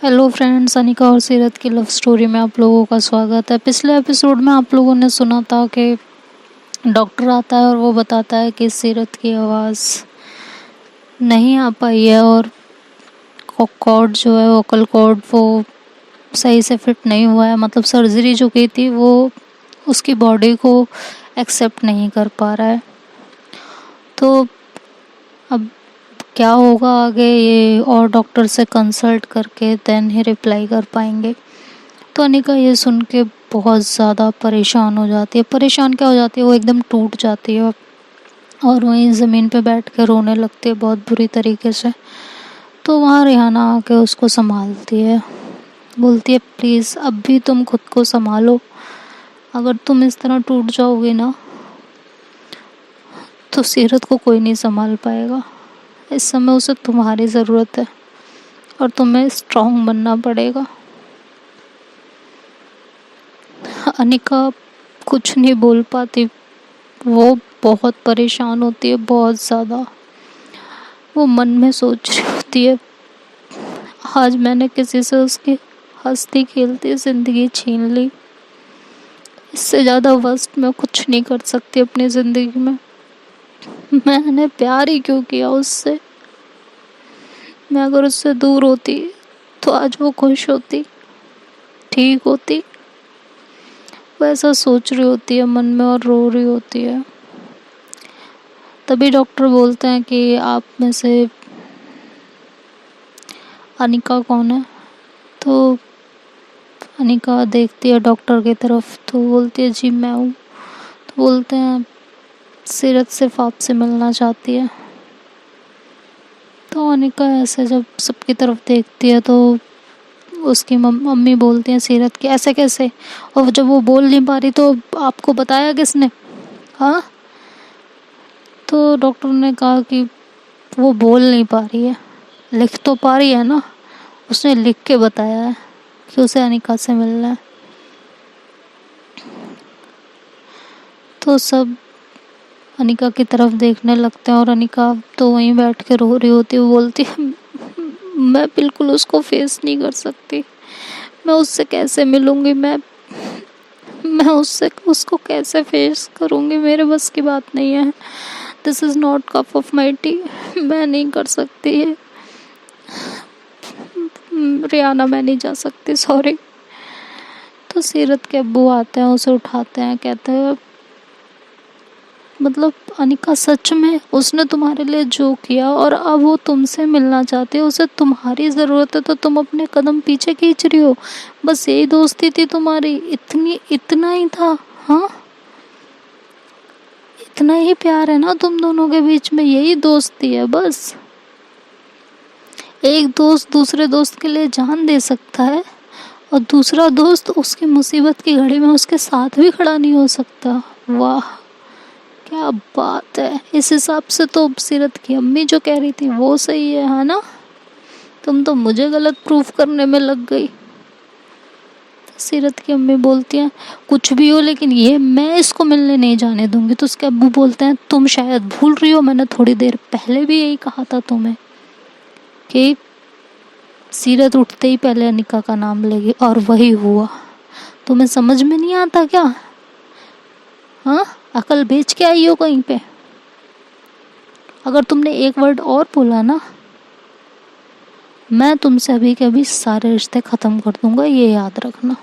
Hello friends, Anika और सीरत की लव स्टोरी में आप लोगों का स्वागत है। पिछले एपिसोड में आप लोगों ने सुना था कि डॉक्टर आता है और वो बताता है कि सीरत की आवाज़ नहीं आ पाई है और कॉर्ड जो है वोकल कॉर्ड वो सही से फिट नहीं हुआ है। मतलब सर्जरी जो की थी वो उसकी बॉडी को एक्सेप्ट नहीं कर पा रहा है। तो अब क्या होगा आगे, ये और डॉक्टर से कंसल्ट करके देन ही रिप्लाई कर पाएंगे। तो अनिका ये सुन के बहुत ज़्यादा परेशान हो जाती है। परेशान क्या हो जाती है, वो एकदम टूट जाती है और वहीं ज़मीन पे बैठ के रोने लगती है बहुत बुरी तरीके से। तो वहाँ रिहाना आके उसको संभालती है, बोलती है प्लीज़ अब भी तुम खुद को संभालो। अगर तुम इस तरह टूट जाओगी ना तो सीरत को कोई नहीं संभाल पाएगा। इस समय उसे तुम्हारी ज़रूरत है और तुम्हें स्ट्रॉन्ग बनना पड़ेगा। अनिका कुछ नहीं बोल पाती, वो बहुत परेशान होती है, बहुत ज़्यादा। वो मन में सोच रही होती है आज मैंने किसी से उसकी हंसती खेलती ज़िंदगी छीन ली। इससे ज़्यादा वर्स्ट मैं कुछ नहीं कर सकती अपनी ज़िंदगी में। मैंने प्यार ही क्यों किया उससे। मैं अगर उससे दूर होती तो आज वो खुश होती, ठीक होती। वो ऐसा सोच रही होती है मन में और रो रही होती है। तभी डॉक्टर बोलते हैं कि आप में से अनिका कौन है। तो अनिका देखती है डॉक्टर की तरफ, तो बोलती है जी मैं हूँ। तो बोलते हैं सीरत सिर्फ आपसे मिलना चाहती है। तो अनिका ऐसे जब सबकी तरफ देखती है तो उसकी मम्मी बोलती हैं सीरत की ऐसे कैसे, और जब वो बोल नहीं पा रही तो आपको बताया किसने। हाँ, तो डॉक्टर ने कहा कि वो बोल नहीं पा रही है, लिख तो पा रही है ना। उसने लिख के बताया है कि उसे अनिका से मिलना है। तो सब अनिका की तरफ देखने लगते हैं और अनिका तो वहीं बैठ के रो रही होती है। वो बोलती है मैं बिल्कुल उसको फेस नहीं कर सकती। मैं उससे कैसे मिलूँगी, मैं उसको कैसे फेस करूँगी, मेरे बस की बात नहीं है। This is not cup of my T. मैं नहीं कर सकती है रियाना, मैं नहीं जा सकती, सॉरी। तो सीरत के अब्बू आते हैं, उसे उठाते हैं, कहते हैं मतलब अनिका सच में उसने तुम्हारे लिए जो किया और अब वो तुमसे मिलना चाहती है, उसे तुम्हारी ज़रूरत है तो तुम अपने कदम पीछे खींच रही हो। बस यही दोस्ती थी तुम्हारी, इतना ही था। हाँ, इतना ही प्यार है ना तुम दोनों के बीच में, यही दोस्ती है बस। एक दोस्त दूसरे दोस्त के लिए जान दे सकता है और दूसरा दोस्त उसकी मुसीबत की घड़ी में उसके साथ भी खड़ा नहीं हो सकता। वाह क्या बात है। इस हिसाब से तो सीरत की अम्मी जो कह रही थी वो सही है ना। तुम तो मुझे गलत प्रूफ करने में लग गई। तो सीरत की अम्मी बोलती हैं कुछ भी हो लेकिन ये मैं इसको मिलने नहीं जाने दूंगी। तो उसके अब्बू बोलते हैं तुम शायद भूल रही हो, मैंने थोड़ी देर पहले भी यही कहा था तुम्हें कि सीरत उठते ही पहले अनिका का नाम लेगी और वही हुआ। तुम्हें समझ में नहीं आता क्या? हाँ, अकल बेच के आई हो कहीं पे। अगर तुमने एक वर्ड और बोला ना, मैं तुमसे अभी के अभी सारे रिश्ते ख़त्म कर दूंगा, ये याद रखना।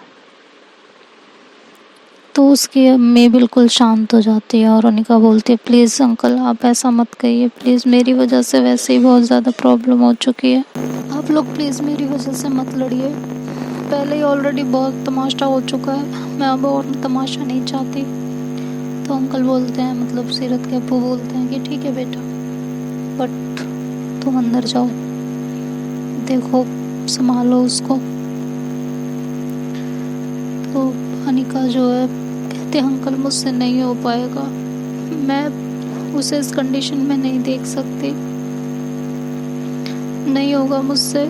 तो उसकी अम्मी बिल्कुल शांत हो जाती है और अनिका बोलती है प्लीज़ अंकल आप ऐसा मत कहिए, प्लीज़ मेरी वजह से वैसे ही बहुत ज़्यादा प्रॉब्लम हो चुकी है। आप लोग प्लीज़ मेरी वजह से मत लड़िए, पहले ही ऑलरेडी बहुत तमाशा हो चुका है, मैं अब और तमाशा नहीं चाहती। तो अंकल बोलते हैं, मतलब सीरत के अब्बू बोलते हैं कि ठीक है बेटा, बट तुम अंदर जाओ, देखो संभालो उसको। तो अनिका जो है कहते हैं अंकल मुझसे नहीं हो पाएगा, मैं उसे इस कंडीशन में नहीं देख सकती, नहीं होगा मुझसे,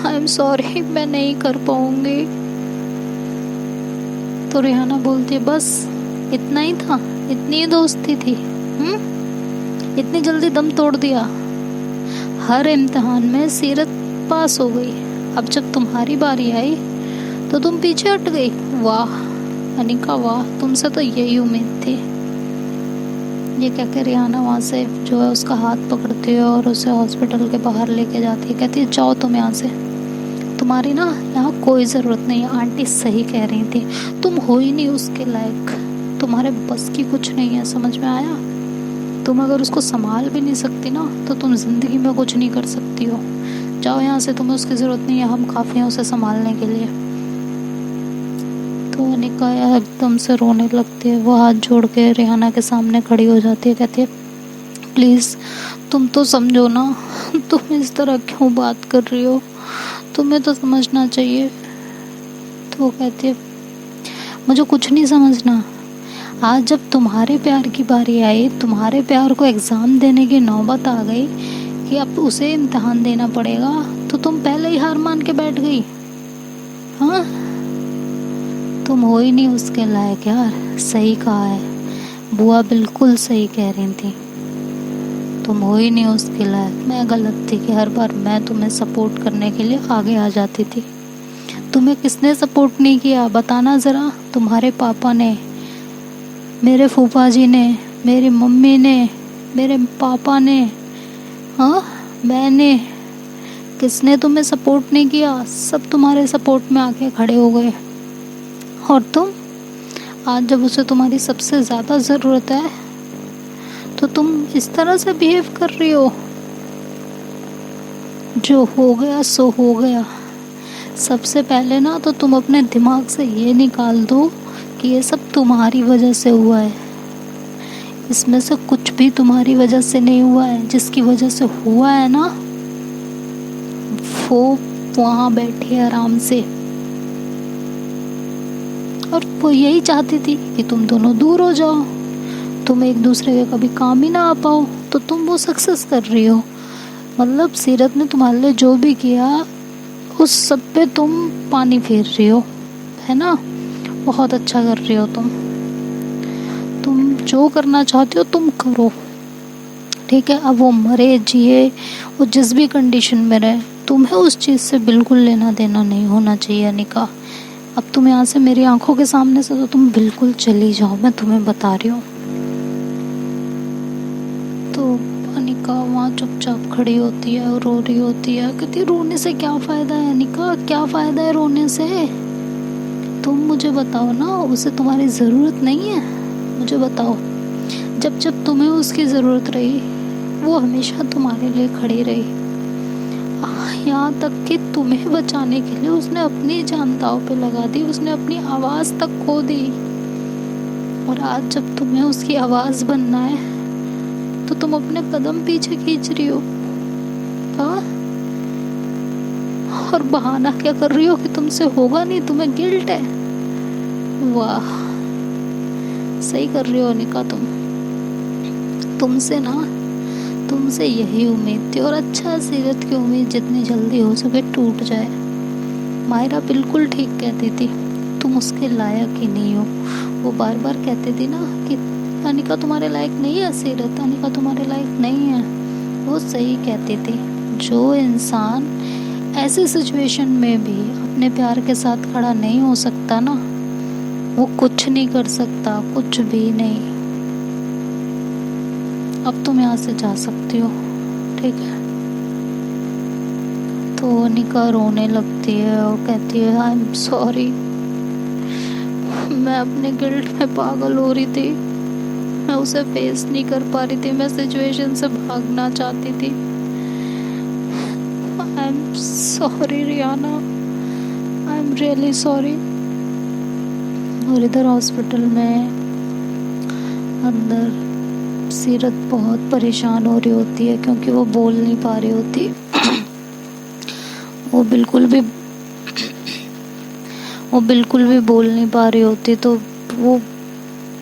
आई एम सॉरी, मैं नहीं कर पाऊंगी। तो रिहाना बोलती है बस इतना ही था, इतनी ही दोस्ती थी, इतनी जल्दी दम तोड़ दिया। हर इम्तिहान में सीरत पास हो गई, अब जब तुम्हारी बारी आई तो तुम पीछे हट गई। वाह अनिका वाह, तुमसे तो यही उम्मीद थी। ये क्या कह रियाना वहाँ से जो है उसका हाथ पकड़ती है और उसे हॉस्पिटल के बाहर लेके जाती है। कहती है जाओ तुम यहाँ से, तुम्हारी ना यहाँ कोई ज़रूरत नहीं है। आंटी सही कह रही थी, तुम हो ही नहीं उसके लायक, तुम्हारे बस की कुछ नहीं है। समझ में आया? तुम अगर उसको संभाल भी नहीं सकती ना तो तुम ज़िंदगी में कुछ नहीं कर सकती हो। जाओ यहाँ से, तुम्हें उसकी ज़रूरत नहीं है, हम काफ़ी हैं उसे संभालने के लिए। तो अनिका एकदम से रोने लगती है। वो हाथ जोड़ के रिहाना के सामने खड़ी हो जाती है। कहती है प्लीज़ तुम तो समझो ना, तुम इस तरह क्यों बात कर रही हो, तुम्हें तो समझना चाहिए। तो वो कहती है मुझे कुछ नहीं समझना। आज जब तुम्हारे प्यार की बारी आई, तुम्हारे प्यार को एग्ज़ाम देने की नौबत आ गई कि अब उसे इम्तिहान देना पड़ेगा, तो तुम पहले ही हार मान के बैठ गई। हाँ, तुम हो ही नहीं उसके लायक यार। सही कहा है, बुआ बिल्कुल सही कह रही थी, तुम हो ही नहीं उसके लायक। मैं गलत थी कि हर बार मैं तुम्हें सपोर्ट करने के लिए आगे आ जाती थी। तुम्हें किसने सपोर्ट नहीं किया बताना ज़रा? तुम्हारे पापा ने, मेरे फूफा जी ने, मेरी मम्मी ने, मेरे पापा ने, हाँ मैंने। किसने तुम्हें सपोर्ट नहीं किया? सब तुम्हारे सपोर्ट में आके खड़े हो गए। और तुम आज जब उसे तुम्हारी सबसे ज़्यादा ज़रूरत है तो तुम इस तरह से बिहेव कर रही हो। जो हो गया सो हो गया। सबसे पहले ना तो तुम अपने दिमाग से ये निकाल दो कि ये सब तुम्हारी वजह से हुआ है। इसमें से कुछ भी तुम्हारी वजह से नहीं हुआ है। जिसकी वजह से हुआ है ना वो वहाँ बैठी है आराम से, और वो यही चाहती थी कि तुम दोनों दूर हो जाओ, तुम एक दूसरे के कभी काम ही ना आ पाओ। तो तुम वो सक्सेस कर रही हो। मतलब सीरत ने तुम्हारे लिए जो भी किया उस सब पे तुम पानी फेर रही हो, है ना? बहुत अच्छा कर रही हो तुम जो करना चाहती हो तुम करो, ठीक है? अब वो मरे जिए, वो जिस भी कंडीशन में रहे, तुम्हें उस चीज़ से बिल्कुल लेना देना नहीं होना चाहिए अनिका। अब तुम यहाँ से मेरी आंखों के सामने से तो तुम बिल्कुल चली जाओ, मैं तुम्हें बता रही हूँ। तो अनिका वहाँ चुपचाप खड़ी होती है और रो रही होती है। कहती रोने से क्या फ़ायदा है अनिका, क्या फ़ायदा है रोने से? तुम मुझे बताओ ना, उसे तुम्हारी ज़रूरत नहीं है? मुझे बताओ, जब जब तुम्हें उसकी ज़रूरत रही वो हमेशा तुम्हारे लिए खड़ी रही। यहाँ तक कि तुम्हें बचाने के लिए उसने अपनी जान दांव पे लगा दी, उसने अपनी आवाज़ तक खो दी। और आज जब तुम्हें उसकी आवाज़ बनना है तो तुम अपने कदम पीछे खींच रही हो। हाँ, और बहाना क्या कर रही हो कि तुमसे होगा नहीं, तुम्हें गिल्ट है। वाह, सही कर रही हो अनिका तुमसे यही उम्मीद थी। और अच्छा, सीरत की उम्मीद जितनी जल्दी हो सके टूट जाए। मायरा बिल्कुल ठीक कहती थी, तुम उसके लायक ही नहीं हो। वो बार बार कहती थी ना कि अनिका तुम्हारे लायक नहीं है, सीरत अनिका तुम्हारे लायक नहीं है। वो सही कहती थी। जो इंसान ऐसे सिचुएशन में भी अपने प्यार के साथ खड़ा नहीं हो सकता ना, वो कुछ नहीं कर सकता, कुछ भी नहीं। अब तुम यहाँ से जा सकती हो, ठीक है? तो अनिका रोने लगती है और कहती है आई एम सॉरी, मैं अपने गिल्ट में पागल हो रही थी, मैं उसे फेस नहीं कर पा रही थी, मैं सिचुएशन से भागना चाहती थी। I am sorry Riyana, I am really sorry. और इधर हॉस्पिटल में अंदर सीरत बहुत परेशान हो रही होती है क्योंकि वो बोल नहीं पा रही होती। वो बिल्कुल भी बोल नहीं पा रही होती। तो वो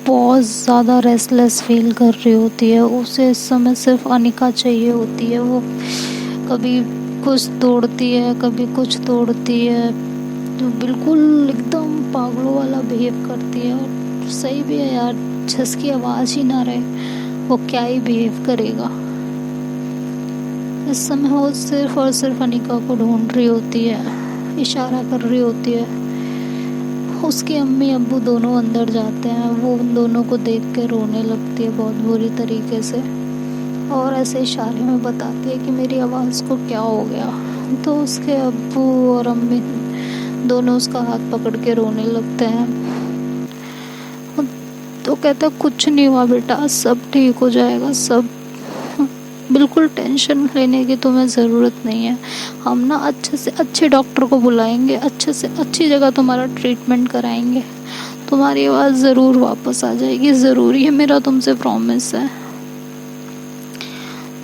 बहुत ज़्यादा रेस्टलेस फील कर रही होती है। उसे इस समय सिर्फ अनिका चाहिए होती है। वो कभी कुछ तोड़ती है, कभी कुछ तोड़ती है, तो बिल्कुल एकदम पागलों वाला बिहेव करती है। और सही भी है यार, जिसकी आवाज़ ही ना रहे वो क्या ही बिहेव करेगा। इस समय वो सिर्फ और सिर्फ अनिका को ढूंढ रही होती है। इशारा कर रही होती है। उसकी अम्मी अब्बू दोनों अंदर जाते हैं। वो उन दोनों को देख के रोने लगती है बहुत बुरी तरीके से, और ऐसे इशारे में बताती है कि मेरी आवाज़ को क्या हो गया। तो उसके अब्बू और अम्मी दोनों उसका हाथ पकड़ के रोने लगते हैं। तो कहता है कुछ नहीं हुआ बेटा, सब ठीक हो जाएगा, सब बिल्कुल टेंशन लेने की तुम्हें ज़रूरत नहीं है। हम ना अच्छे से अच्छे डॉक्टर को बुलाएंगे, अच्छे से अच्छी जगह तुम्हारा ट्रीटमेंट कराएंगे, तुम्हारी आवाज़ ज़रूर वापस आ जाएगी, ज़रूरी है, मेरा तुमसे प्रॉमिस है।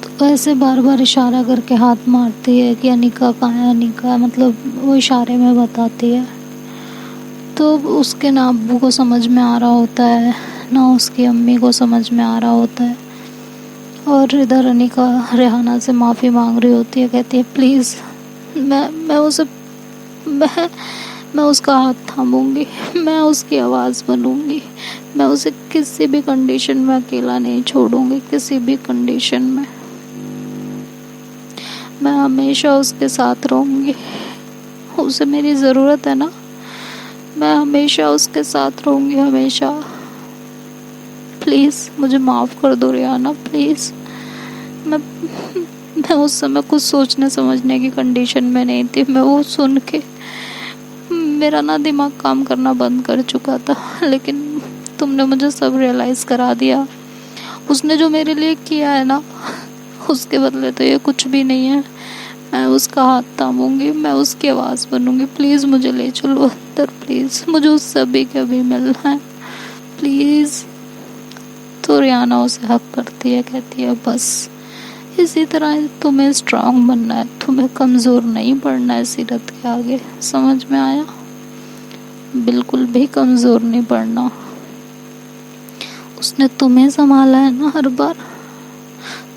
तो ऐसे बार बार इशारा करके हाथ मारती है कि अनिका कहाँ है, अनिका, मतलब वो इशारे में बताती है। तो उसके ना अब्बू को समझ में आ रहा होता है, ना उसकी अम्मी को समझ में आ रहा होता है। और इधर अनिका रेहाना से माफ़ी मांग रही होती है, कहती है प्लीज़ मैं उसका हाथ थामूंगी, मैं उसकी आवाज़ बनूंगी, मैं उसे किसी भी कंडीशन में अकेला नहीं छोड़ूंगी, किसी भी कंडीशन में मैं हमेशा उसके साथ रहूंगी। उसे मेरी ज़रूरत है ना, मैं हमेशा उसके साथ रहूंगी, हमेशा। प्लीज़ मुझे माफ़ कर दो रेहाना, प्लीज़। मैं उस समय कुछ सोचने समझने की कंडीशन में नहीं थी। मैं वो सुन के मेरा ना दिमाग काम करना बंद कर चुका था, लेकिन तुमने मुझे सब रियलाइज़ करा दिया। उसने जो मेरे लिए किया है ना, उसके बदले तो ये कुछ भी नहीं है। मैं उसका हाथ थामूंगी, मैं उसकी आवाज़ बनूंगी। प्लीज़ मुझे ले चलो अंदर, प्लीज़, मुझे उससे अभी के अभी मिलना है, प्लीज़। तो रेहाना उसे हक करती है, कहती है बस इसी तरह तुम्हें स्ट्रांग बनना है, तुम्हें कमज़ोर नहीं पड़ना है सीरत के आगे, समझ में आया? बिल्कुल भी कमज़ोर नहीं पड़ना। उसने तुम्हें संभाला है ना हर बार,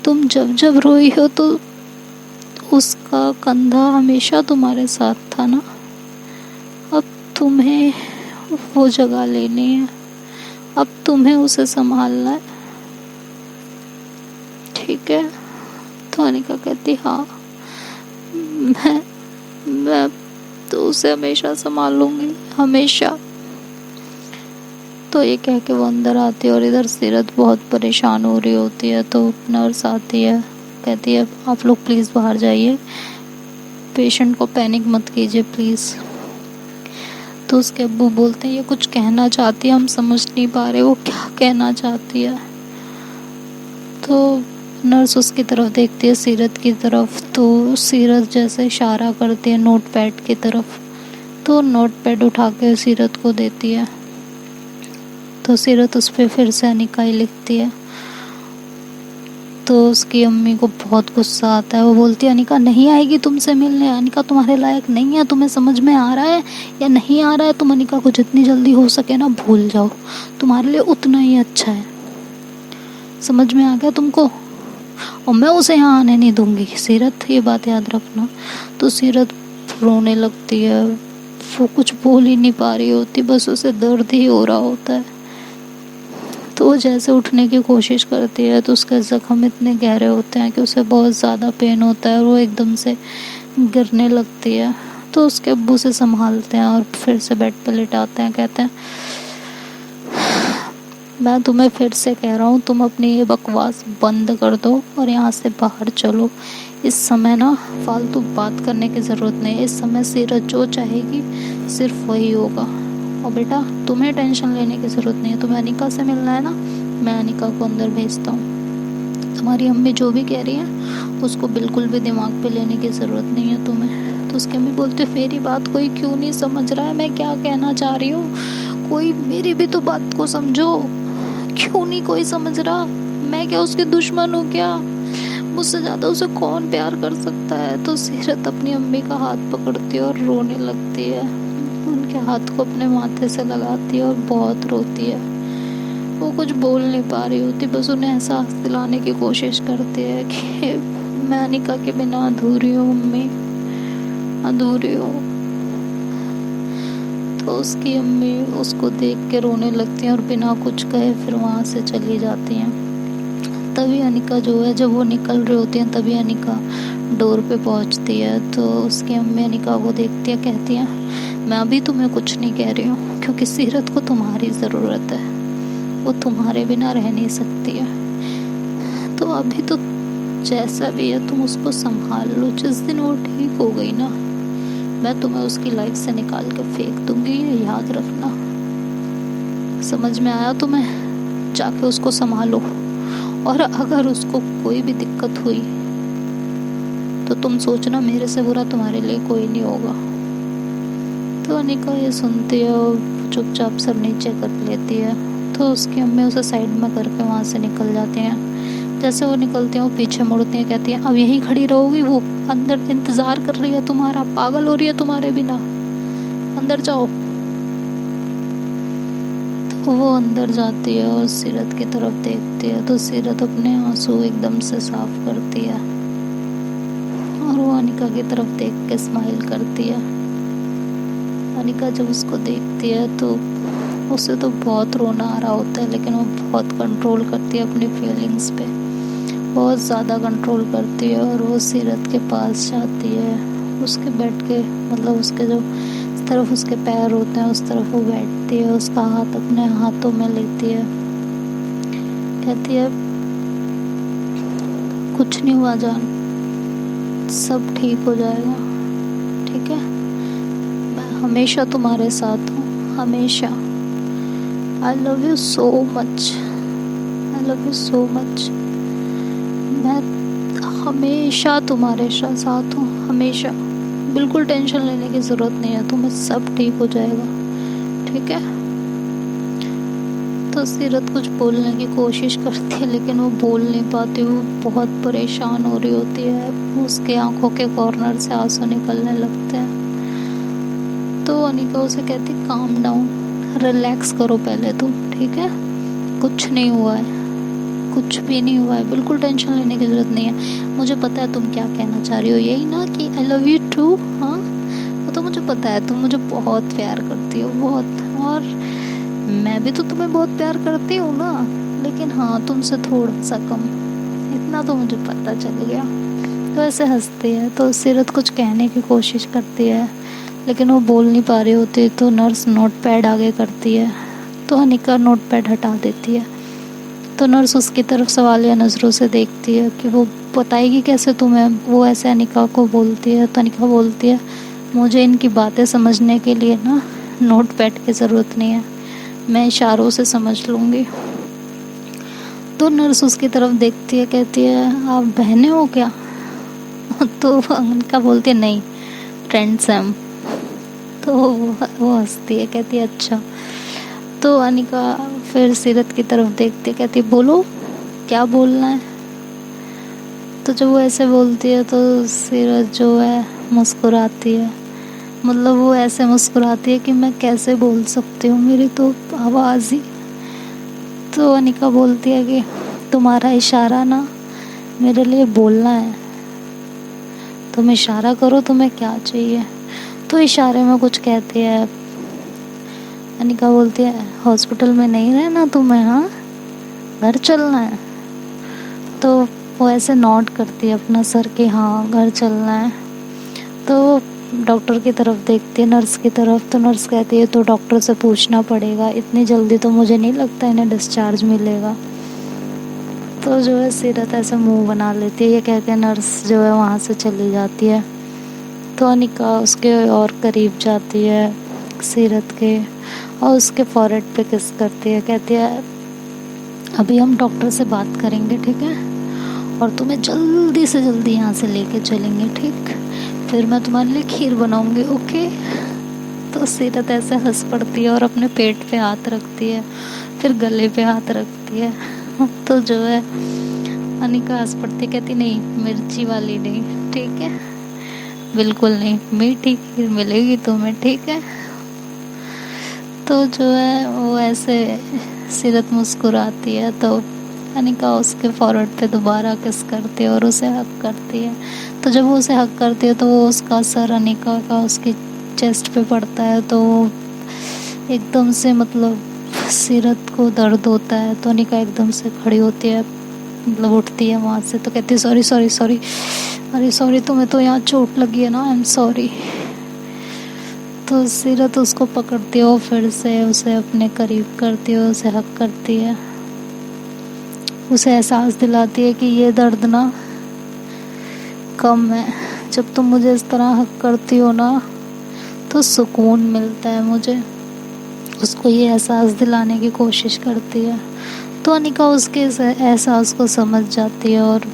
तुम जब जब रोई हो तो उसका कंधा हमेशा तुम्हारे साथ था ना। अब तुम्हें वो जगह लेनी है, अब तुम्हें उसे संभालना है, ठीक है? तो अनिका कहती हाँ, मैं तो उसे हमेशा संभालूंगी, हमेशा। तो ये कह के वो अंदर आती है, और इधर सीरत बहुत परेशान हो रही होती है। तो नर्स आती है, कहती है आप लोग प्लीज़ बाहर जाइए, पेशेंट को पैनिक मत कीजिए प्लीज़। तो उसके अब्बू बोलते हैं ये कुछ कहना चाहती है, हम समझ नहीं पा रहे वो क्या कहना चाहती है। तो नर्स उसकी तरफ देखती है, सीरत की तरफ। तो सीरत जैसे इशारा करती है नोटपैड की तरफ, तो नोटपैड उठा के सीरत को देती है। तो सीरत उस पर फिर से अनिका ही लिखती है। तो उसकी अम्मी को बहुत गुस्सा आता है। वो बोलती है अनिका नहीं आएगी तुमसे मिलने, अनिका तुम्हारे लायक नहीं है, तुम्हें समझ में आ रहा है या नहीं आ रहा है? तुम अनिका को जितनी जल्दी हो सके ना भूल जाओ, तुम्हारे लिए उतना ही अच्छा है, समझ में आ गया तुमको? और मैं उसे यहाँ आने नहीं दूंगी सीरत, ये बात याद रखना। तो सीरत रोने लगती है, वो कुछ बोल ही नहीं पा रही होती, बस उसे दर्द ही हो रहा होता है। तो वो जैसे उठने की कोशिश करती है तो उसके ज़ख्म इतने गहरे होते हैं कि उसे बहुत ज़्यादा पेन होता है, और वो एकदम से गिरने लगती है। तो उसके अब्बू से संभालते हैं और फिर से बेड पर लिटाते हैं, कहते हैं मैं तुम्हें फिर से कह रहा हूँ, तुम अपनी ये बकवास बंद कर दो और यहाँ से बाहर चलो। इस समय ना फालतू बात करने की ज़रूरत नहीं है, इस समय सीरत जो चाहेगी सिर्फ वही होगा। और बेटा तुम्हें टेंशन लेने की ज़रूरत नहीं है, तुम्हें अनिका से मिलना है ना, मैं अनिका को अंदर भेजता हूँ। तुम्हारी अम्मी जो भी कह रही है उसको बिल्कुल भी दिमाग पे लेने की ज़रूरत नहीं है तुम्हें। तो उसकी अम्मी बोलती है मेरी बात कोई क्यों नहीं समझ रहा है, मैं क्या कहना चाह रही हूँ, कोई मेरी भी तो बात को समझो, क्यों नहीं कोई समझ रहा? मैं क्या उसकी दुश्मन हूँ क्या? मुझसे ज़्यादा उसे कौन प्यार कर सकता है? तो सीरत अपनी अम्मी का हाथ पकड़ती है और रोने लगती है, उनके हाथ को अपने माथे से लगाती है और बहुत रोती है। वो कुछ बोल नहीं पा रही होती, बस उन्हें एहसास दिलाने की कोशिश करती है कि मैं अनिका के बिना अधूरी हूँ, अम्मी अधूरी हूँ। तो उसकी अम्मी उसको देख के रोने लगती हैं और बिना कुछ कहे फिर वहाँ से चली जाती हैं। तभी अनिका जो है, जब वो निकल रही होती है तभी अनिका डोर पे पहुंचती है। तो उसकी अम्मी अनिका को देखती है, कहती है मैं अभी तुम्हें कुछ नहीं कह रही हूँ, क्योंकि सीरत को तुम्हारी ज़रूरत है, वो तुम्हारे बिना रह नहीं सकती है। तो अभी तो जैसा भी है तुम उसको संभाल लो, जिस दिन वो ठीक हो गई ना, मैं तुम्हें उसकी लाइफ से निकाल के फेंक दूंगी, ये याद रखना। समझ में आया तुम्हें? जाके उसको संभालो, और अगर उसको कोई भी दिक्कत हुई तो तुम सोचना मेरे से बुरा तुम्हारे लिए कोई नहीं होगा। तो अनिका ये सुनती है और चुपचाप सर नीचे कर लेती है। तो उसकी अम्मी उसे साइड में करके वहाँ से निकल जाती हैं। जैसे वो निकलती हैं वो पीछे मुड़ती हैं, कहती हैं अब यहीं खड़ी रहोगी? वो अंदर इंतज़ार कर रही है तुम्हारा, पागल हो रही है तुम्हारे बिना, अंदर जाओ। तो वो अंदर जाती है और सीरत की तरफ देखती है। तो सीरत अपने आंसू एकदम से साफ करती है और वो अनिका की तरफ देख के स्माइल करती है। अनिका जब उसको देखती है तो उसे तो बहुत रोना आ रहा होता है, लेकिन वो बहुत कंट्रोल करती है अपनी फीलिंग्स पे, बहुत ज़्यादा कंट्रोल करती है। और वो सीरत के पास जाती है, उसके बेड के मतलब उसके जो तरफ उसके पैर होते हैं उस तरफ वो बैठती है, उसका हाथ अपने हाथों में लेती है, कहती है कुछ नहीं हुआ जान, सब ठीक हो जाएगा, ठीक है? मैं हमेशा तुम्हारे साथ हूँ, हमेशा। I love you so much, I love you so much. मैं हमेशा तुम्हारे साथ हूँ, हमेशा। बिल्कुल टेंशन लेने की ज़रूरत नहीं है तुम्हें, सब ठीक हो जाएगा, ठीक है? तो सीरत कुछ बोलने की कोशिश करती है लेकिन वो बोल नहीं पाती, वो बहुत परेशान हो रही होती है, उसके आंखों के कॉर्नर से आंसू निकलने लगते हैं। तो अनिका उसे कहती काम डाउन, रिलैक्स करो पहले तुम, ठीक है? कुछ नहीं हुआ है, कुछ भी नहीं हुआ है, बिल्कुल टेंशन लेने की ज़रूरत नहीं है। मुझे पता है तुम क्या कहना चाह रही हो, यही ना कि आई लव यू टू। हाँ, वो तो मुझे पता है, तुम मुझे बहुत प्यार करती हो, बहुत, और मैं भी तो तुम्हें बहुत प्यार करती हूँ ना, लेकिन हाँ तुमसे थोड़ा सा कम, इतना तो मुझे पता चल गया। तो ऐसे हंसती है। तो सीरत कुछ कहने की कोशिश करती है लेकिन वो बोल नहीं पा रही होती, तो नर्स नोटपैड आगे करती है, तो अनिका नोटपैड हटा देती है। तो नर्स उसकी तरफ सवालिया नज़रों से देखती है कि वो बताएगी कैसे तुम्हें। वो ऐसे अनिका को बोलती है, तो अनिका बोलती है मुझे इनकी बातें समझने के लिए ना नोटपैड की ज़रूरत नहीं है, मैं इशारों से समझ लूँगी। तो नर्स उसकी तरफ देखती है, कहती है आप बहनें हो क्या? तो अनिका बोलती है नहीं, फ्रेंड्स हैं हम। तो वो हंसती है, कहती है अच्छा। तो अनिका फिर सीरत की तरफ देखती है, कहती है बोलो क्या बोलना है। तो जब वो ऐसे बोलती है तो सीरत जो है मुस्कुराती है, मतलब वो ऐसे मुस्कुराती है कि मैं कैसे बोल सकती हूँ, मेरी तो आवाज़ ही। तो अनिका बोलती है कि तुम्हारा इशारा ना मेरे लिए बोलना है, तुम इशारा करो तुम्हें क्या चाहिए। तो इशारे में कुछ कहती है। अनिका बोलती है हॉस्पिटल में नहीं रहना तुम्हें, हाँ घर चलना है। तो वो ऐसे नॉट करती है अपना सर कि हाँ घर चलना है। तो डॉक्टर की तरफ देखती है, नर्स की तरफ। तो नर्स कहती है तो डॉक्टर से पूछना पड़ेगा, इतनी जल्दी तो मुझे नहीं लगता इन्हें डिस्चार्ज मिलेगा। तो जो है सीरत ऐसे मुंह बना लेती है, ये कह के नर्स जो है वहाँ से चली जाती है। तो अनिका उसके और करीब जाती है सीरत के और उसके फॉरहेड पे किस करती है, कहती है अभी हम डॉक्टर से बात करेंगे, ठीक है? और तुम्हें जल्दी से जल्दी यहाँ से लेके चलेंगे, ठीक? फिर मैं तुम्हारे लिए खीर बनाऊंगी, ओके? तो सीरत ऐसे हंस पड़ती है और अपने पेट पे हाथ रखती है, फिर गले पे हाथ रखती है। तो जो है अनिका हंस पड़ती, कहती नहीं मिर्ची वाली नहीं, ठीक है? बिल्कुल नहीं, मीठी खीर मिलेगी तुम्हें, ठीक है? तो जो है वो ऐसे सीरत मुस्कुराती है। तो अनिका उसके फॉरहेड पे दोबारा किस करती है और उसे हक करती है। तो जब वो उसे हक करती है तो वो उसका सर अनिका का उसकी चेस्ट पे पड़ता है। तो एकदम से मतलब सीरत को दर्द होता है, तो अनिका एकदम से खड़ी होती है, मतलब उठती है वहाँ से तो कहती है सॉरी सॉरी सॉरी, अरे सॉरी तुम्हें तो यहाँ चोट लगी है ना, आई एम सॉरी। तो सीरत उसको पकड़ती है और फिर से उसे अपने करीब करती है, उसे हक करती है, उसे एहसास दिलाती है कि ये दर्द ना कम है, जब तुम मुझे इस तरह हक करती हो ना तो सुकून मिलता है मुझे। उसको ये एहसास दिलाने की कोशिश करती है। तो अनिका उसके इस एहसास को समझ जाती है और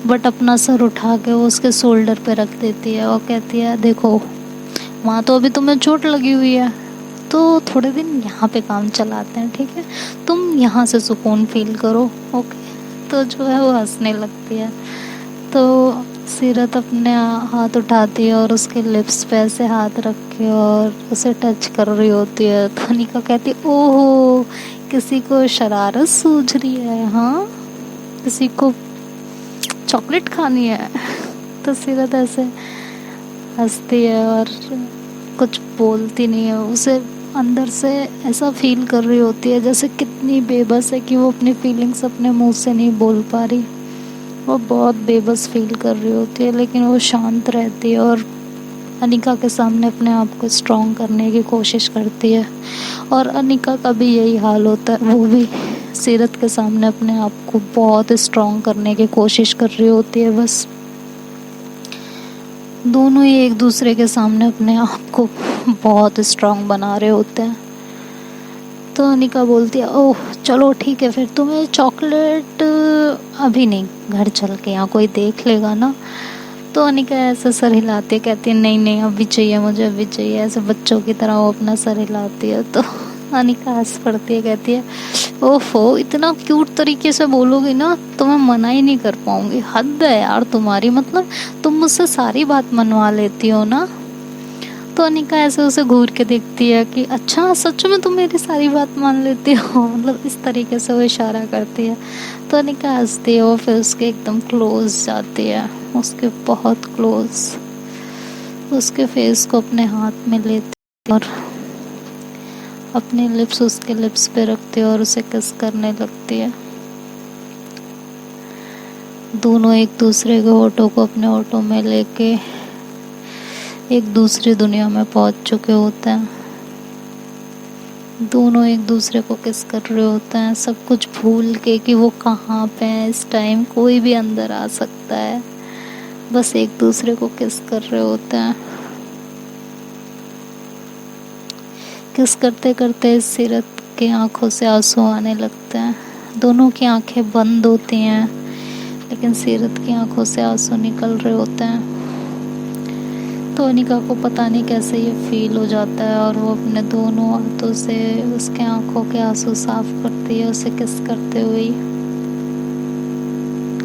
बट अपना सर उठा के वो उसके शोल्डर पे रख देती है और कहती है देखो वहाँ तो अभी तुम्हें चोट लगी हुई है, तो थोड़े दिन यहाँ पे काम चलाते हैं, ठीक है, तुम यहाँ से सुकून फील करो, ओके। तो जो है वो हंसने लगती है। तो सीरत अपने हाथ उठाती है और उसके लिप्स पे ऐसे हाथ रख के और उसे टच कर रही होती है। तो अनिका कहती है ओहो किसी को शरारत सूझ रही है, हाँ किसी को चॉकलेट खानी है। तो सीरत ऐसे हंसती है और कुछ बोलती नहीं है। उसे अंदर से ऐसा फील कर रही होती है जैसे कितनी बेबस है कि वो अपनी फीलिंग्स अपने मुंह से नहीं बोल पा रही। वो बहुत बेबस फील कर रही होती है लेकिन वो शांत रहती है और अनिका के सामने अपने आप को स्ट्रॉन्ग करने की कोशिश करती है। और अनिका का भी यही हाल होता है, वो भी सीरत के सामने अपने आप को बहुत स्ट्रॉन्ग करने की कोशिश कर रही होती है। बस दोनों ही एक दूसरे के सामने अपने आप को बहुत स्ट्रॉन्ग बना रहे होते हैं। तो अनिका बोलती है ओह चलो ठीक है फिर तुम्हें चॉकलेट अभी नहीं, घर चल के यहाँ कोई देख लेगा ना। तो अनिका ऐसे सर हिलाती है, कहती है नहीं नहीं अभी चाहिए मुझे, अभी चाहिए, ऐसे बच्चों की तरह वो अपना सर हिलाती है। तो अनिका हंस पड़ती है, कहती है ओफो इतना क्यूट तरीके से बोलोगी ना तो मैं मना ही नहीं कर पाऊंगी, हद है यार तुम्हारी, मतलब तुम मुझसे सारी बात मनवा लेती हो ना। तो अनिका ऐसे उसे घूर के देखती है कि अच्छा सच में तुम मेरी सारी बात मान लेती हो, मतलब इस तरीके से वो इशारा करती है। तो अनिका हंसती है और फिर उसके एकदम क्लोज जाती है, उसके बहुत क्लोज, उसके फेस को अपने हाथ में लेती है और अपने लिप्स उसके लिप्स पे रखती है और उसे किस करने लगती है। दोनों एक दूसरे के होठों को अपने होठों में लेके एक दूसरी दुनिया में पहुंच चुके होते हैं। दोनों एक दूसरे को किस कर रहे होते हैं, सब कुछ भूल के कि वो कहाँ पे है इस टाइम, कोई भी अंदर आ सकता है, बस एक दूसरे को किस कर रहे होते हैं। किस करते करते सीरत की आंखों से आंसू आने लगते हैं। दोनों की आंखें बंद होती हैं लेकिन सीरत की आंखों से आंसू निकल रहे होते हैं। तो अनिका को पता नहीं कैसे ये फील हो जाता है और वो अपने दोनों हाथों से उसके आंखों के आंसू साफ करती है, उसे किस करते हुए,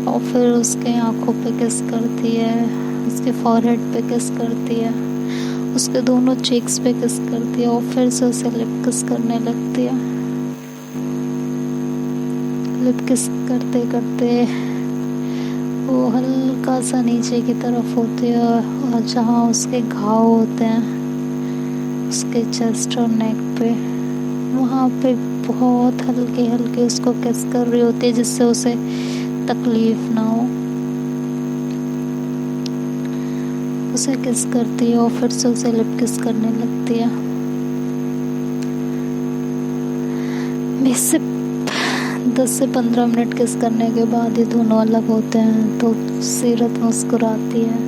और फिर उसके आंखों पे किस करती है, उसके फॉरहेड पे किस करती है, उसके दोनों चीक्स पे किस करती है और फिर से उसे लिप किस करने लगती है। लिप किस करते करते वो हल्का सा नीचे की तरफ होती है और जहाँ उसके घाव होते हैं उसके चेस्ट और नेक पे, वहाँ पे बहुत हल्के हल्के उसको किस कर रही होती है जिससे उसे तकलीफ ना हो। उसे किस करती है और फिर से उसे लिप किस करने लगती है। 10 से 15 मिनट किस करने के बाद ये दोनों अलग होते हैं। तो सीरत मुस्कुराती है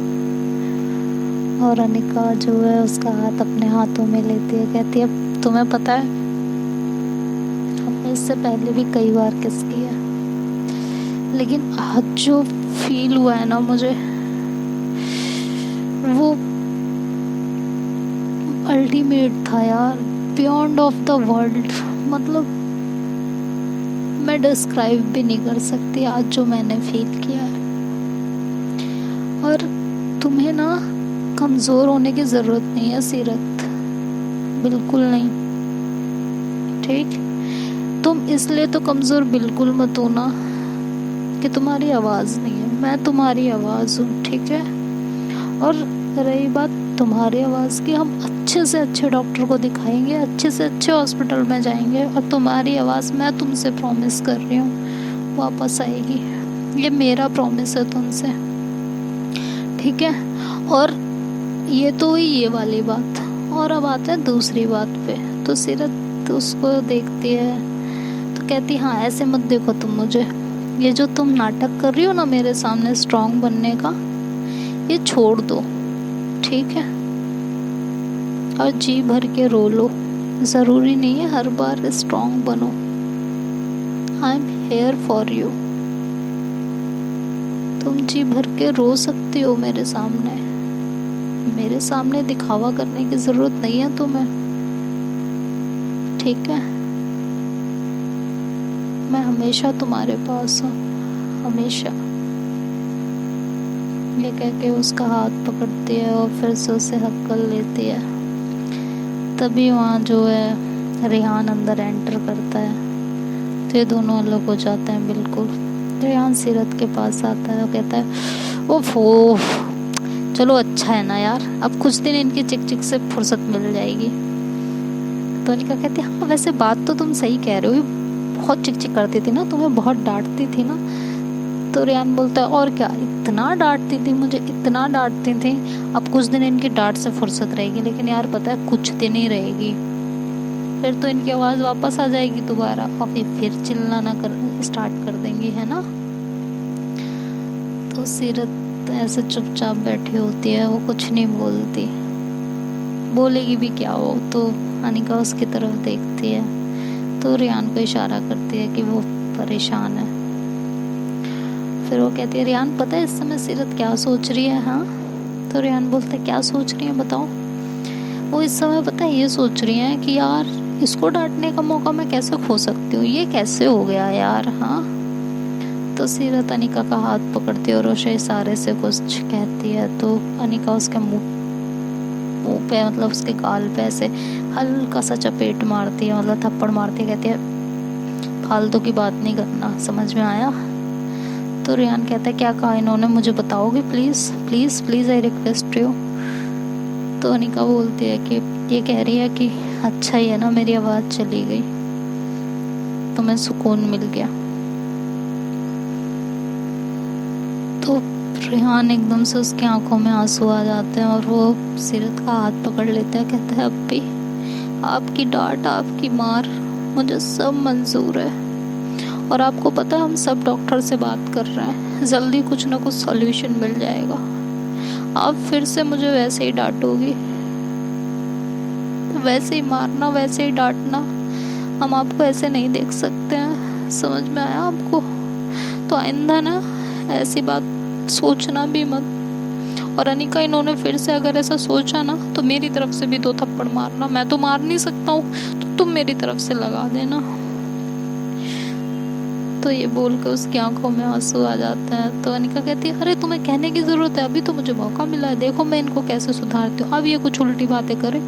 और अनिका जो है उसका हाथ अपने हाथों में लेती है, कहती है तुम्हें पता है हमने इससे पहले भी कई बार किस किया, लेकिन आज जो फील हुआ है ना मुझे वो अल्टीमेट था यार, बियॉन्ड ऑफ द वर्ल्ड, मतलब मैं डिस्क्राइब भी नहीं कर सकती आज जो मैंने फील किया है। और तुम्हें ना कमज़ोर होने की ज़रूरत नहीं है सीरत, बिल्कुल नहीं, ठीक। तुम इसलिए तो कमज़ोर बिल्कुल मत होना कि तुम्हारी आवाज़ नहीं है, मैं तुम्हारी आवाज़ हूँ, ठीक है। और रही बात तुम्हारी आवाज़ की, हम अच्छे से अच्छे डॉक्टर को दिखाएंगे, अच्छे से अच्छे हॉस्पिटल में जाएंगे और तुम्हारी आवाज़ मैं तुमसे प्रॉमिस कर रही हूँ वापस आएगी, ये मेरा प्रॉमिस है तुमसे, ठीक है। और ये तो हुई ये वाली बात, और अब आते हैं दूसरी बात पे। तो सीरत उसको देखती है तो कहती हाँ ऐसे मत देखो तुम मुझे, ये जो तुम नाटक कर रही हो ना मेरे सामने स्ट्रांग बनने का, ये छोड़ दो, ठीक है। और जी भर के रो लो, ज़रूरी नहीं है हर बार स्ट्रांग बनो। I am here for you, तुम जी भर के रो सकती हो मेरे सामने दिखावा करने की ज़रूरत नहीं है तुम्हें, ठीक है। मैं हमेशा तुम्हारे पास हूँ, हमेशा। ये कह के उसका हाथ पकड़ती है और फिर से उसे हक कर लेती है। तभी वहाँ जो है रेहान अंदर एंटर करता है, तो ये दोनों अलग हो जाते हैं बिल्कुल। रेहान सीरत के पास आता है और कहता है ओफो, चलो अच्छा है ना यार, अब कुछ दिन इनकी चिक चिक से फुर्सत मिल जाएगी। तो अनिका कहती है हाँ वैसे बात तो तुम सही कह रहे हो, बहुत चिक चिक करती थी ना, तुम्हें बहुत डांटती थी ना। तो रेहान बोलता है और क्या, इतना डांटती थी मुझे, इतना डांटती थी, अब कुछ दिन इनकी डांट से फुर्सत रहेगी, लेकिन यार पता है कुछ दिन ही रहेगी, फिर तो इनकी आवाज़ वापस आ जाएगी दोबारा और फिर चिल्लाना स्टार्ट कर देंगी, है ना। तो सीरत ऐसे चुपचाप बैठी होती है, वो कुछ नहीं बोलती, बोलेगी भी क्या हो। तो अनिका उसकी तरफ देखती है तो रेहान को इशारा करती है कि वो परेशान है। फिर वो कहती है रेहान पता है इस समय सीरत क्या सोच रही है। हाँ, तो रेहान बोलता है क्या सोच रही है बताओ। वो इस समय पता है ये सोच रही है कि यार इसको डांटने का मौका मैं कैसे खो सकती हूँ, ये कैसे हो गया यार। हाँ, तो सीरत अनिका का हाथ पकड़ती है और उसे इशारे से कुछ कहती है। तो अनिका उसके मुंह पे मतलब उसके गाल पे ऐसे हल्का सा चपेट मारती है, मतलब थप्पड़ मारती है, कहती है फालतू की बात नहीं करना, समझ में आया। तो रेहान कहता है क्या कहा इन्होंने, मुझे बताओगे please please please, I request you. तो अनिका बोलती है कि ये कह रही है कि अच्छा ही है ना मेरी आवाज़ चली गई, तुम्हें सुकून मिल गया। तो रेहान एकदम से उसकी आंखों में आंसू आ जाते हैं और वो सीरत का हाथ पकड़ लेता है, कहता है अब भी आपकी डांट आपकी मार मुझे सब मंजूर है, और आपको पता है हम सब डॉक्टर से बात कर रहे हैं, जल्दी कुछ ना कुछ सॉल्यूशन मिल जाएगा। आप फिर से मुझे वैसे ही डांटोगी, वैसे ही मारना वैसे ही डांटना, हम आपको ऐसे नहीं देख सकते हैं, समझ में आया आपको। तो आइंदा ना ऐसी बात सोचना भी मत। और अनिका इन्होंने फिर से अगर ऐसा सोचा ना तो मेरी तरफ से भी 2 थप्पड़ मारना, मैं तो मार नहीं सकता हूँ तो तुम मेरी तरफ से लगा देना। तो ये बोल के उसकी आंखों में आंसू आ जाते हैं। तो अनिका कहती है अरे तुम्हें कहने की ज़रूरत है, अभी तो मुझे मौका मिला है, देखो मैं इनको कैसे सुधारती हूँ, अब ये कुछ उल्टी बातें करे,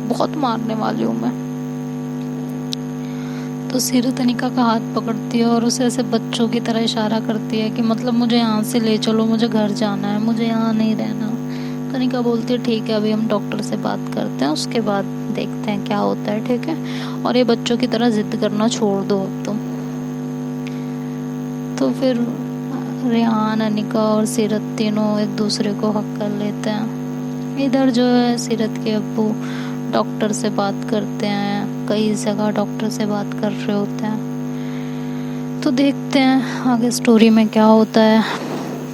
बहुत मारने वाली हूँ मैं। तो सीरत अनिका का हाथ पकड़ती है और उसे ऐसे बच्चों की तरह इशारा करती है कि मतलब मुझे यहाँ से ले चलो, मुझे घर जाना है, मुझे यहाँ नहीं रहना। तो अनिका बोलती है ठीक है अभी हम डॉक्टर से बात करते हैं, उसके बाद देखते हैं क्या होता है, ठीक है। और ये बच्चों की तरह जिद करना छोड़ दो अब तुम। तो फिर रेहान अनिका और सीरत तीनों एक दूसरे को हक कर लेते हैं। इधर जो है सीरत के अब्बू डॉक्टर से बात करते हैं, कई जगह डॉक्टर से बात कर रहे होते हैं। तो देखते हैं आगे स्टोरी में क्या होता है,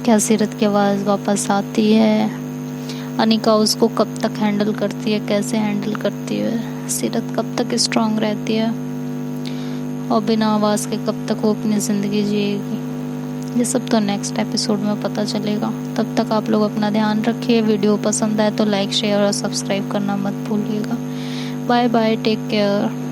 क्या सीरत की आवाज़ वापस आती है, अनिका उसको कब तक हैंडल करती है, कैसे हैंडल करती है, सीरत कब तक स्ट्रांग रहती है और बिना आवाज़ के कब तक वो अपनी ज़िंदगी जिएगी, ये सब तो नेक्स्ट एपिसोड में पता चलेगा। तब तक आप लोग अपना ध्यान रखिए, वीडियो पसंद आए तो लाइक शेयर और सब्सक्राइब करना मत भूलिएगा। Bye bye, take care.